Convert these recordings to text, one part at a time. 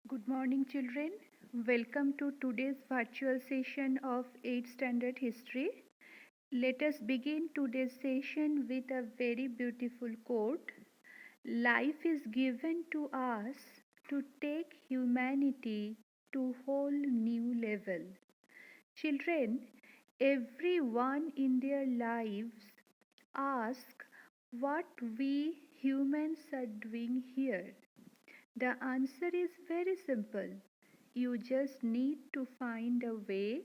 Good morning, children. Welcome to today's virtual session of 8th Standard History. Let us begin today's session with a very beautiful quote. Life is given to us to take humanity to whole new level. Children, everyone in their lives ask what we humans are doing here. The answer is very simple. You just need to find a way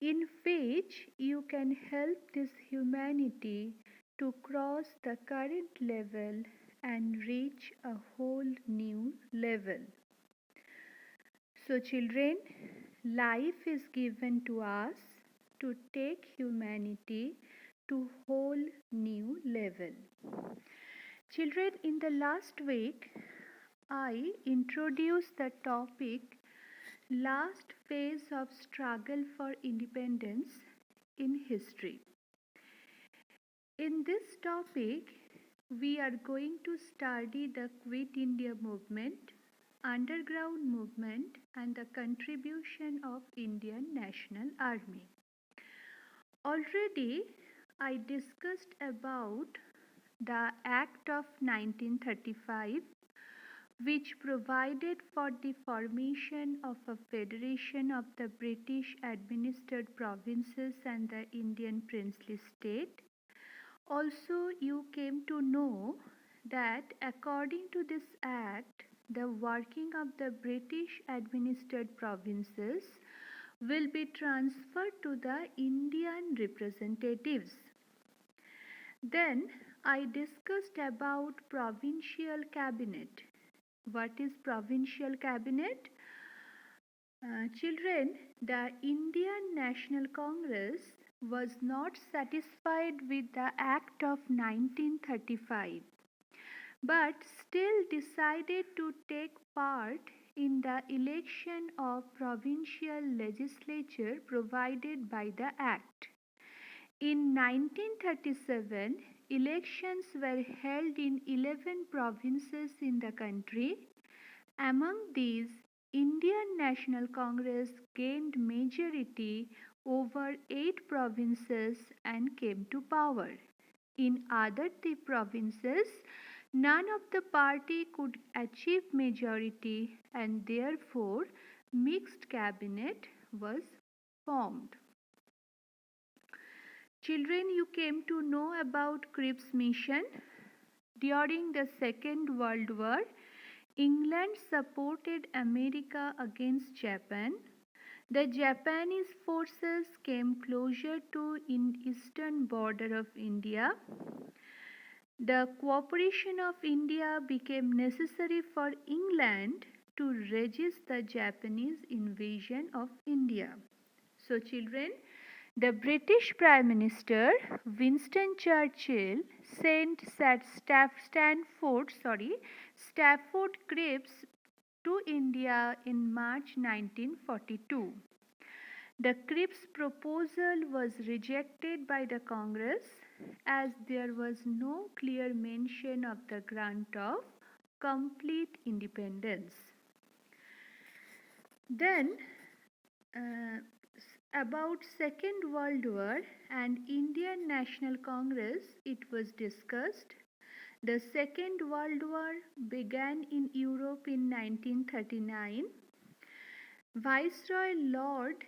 in which you can help this humanity to cross the current level and reach a whole new level. So, children, life is given to us to take humanity to whole new level. Children, in the last week, I introduced the topic last phase of struggle for independence in history. In this topic, we are going to study the Quit India movement, underground movement, and the contribution of Indian National Army. Already, I discussed about the Act of 1935, which provided for the formation of a federation of the British administered provinces and the Indian princely state. Also, you came to know that according to this act, the working of the British administered provinces will be transferred to the Indian representatives. Then I discussed about provincial cabinet. What is provincial cabinet? Children, the Indian National Congress was not satisfied with the Act of 1935 but still decided to take part in the election of provincial legislature provided by the Act. In 1937, elections were held in 11 provinces in the country. Among these, Indian National Congress gained majority over 8 provinces and came to power. In other 3 provinces, none of the party could achieve majority and therefore mixed cabinet was formed. Children, you came to know about Cripps mission. During the Second World War, England supported America against Japan. The Japanese forces came closer to the eastern border of India. The cooperation of India became necessary for England to resist the Japanese invasion of India. So, children, the British Prime Minister Winston Churchill sent Stafford Cripps to India in March 1942. The Cripps proposal was rejected by the Congress as there was no clear mention of the grant of complete independence. Then, about Second World War and Indian National Congress, it was discussed. The Second World War began in Europe in 1939. Viceroy Lord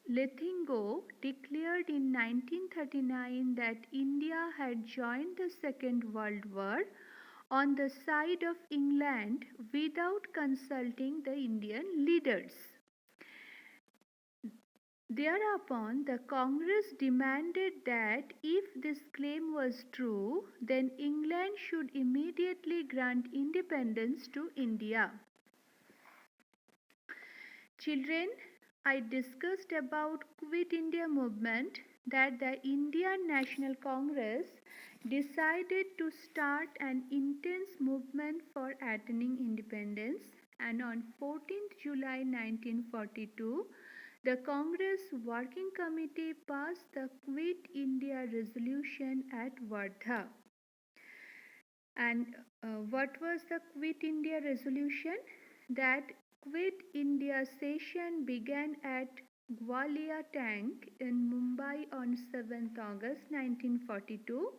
Lithgow declared in 1939 that India had joined the Second World War on the side of England without consulting the Indian leaders. Thereupon, the Congress demanded that if this claim was true, then England should immediately grant independence to India. Children, I discussed about Quit India movement that the Indian National Congress decided to start an intense movement for attaining independence, and on 14th July 1942, the Congress Working Committee passed the Quit India resolution at Wardha. And what was the Quit India resolution? That Quit India session began at Gwalior Tank in Mumbai on 7th August 1942.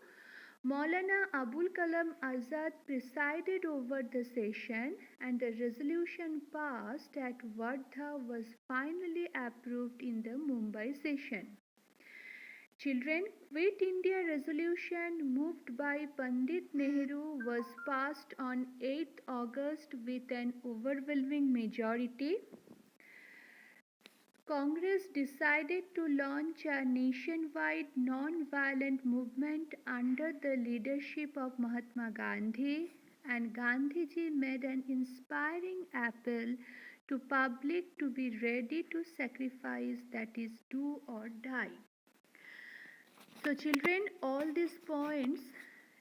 Maulana Abul Kalam Azad presided over the session and the resolution passed at Wardha was finally approved in the Mumbai session. Children, Quit India resolution moved by Pandit Nehru was passed on 8th August with an overwhelming majority. Congress decided to launch a nationwide non-violent movement under the leadership of Mahatma Gandhi, and Gandhiji made an inspiring appeal to public to be ready to sacrifice, that is, do or die. So children, all these points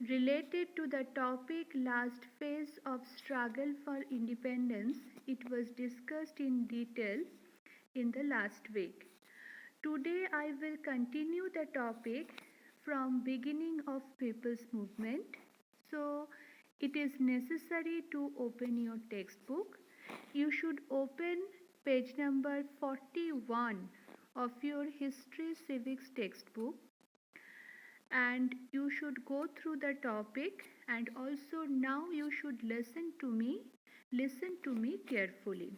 related to the topic last phase of struggle for independence, it was discussed in detail in the last week. Today I will continue the topic from beginning of people's movement. So it is necessary to open your textbook. You should open page number 41 of your history civics textbook, and you should go through the topic, and also now you should listen to me carefully.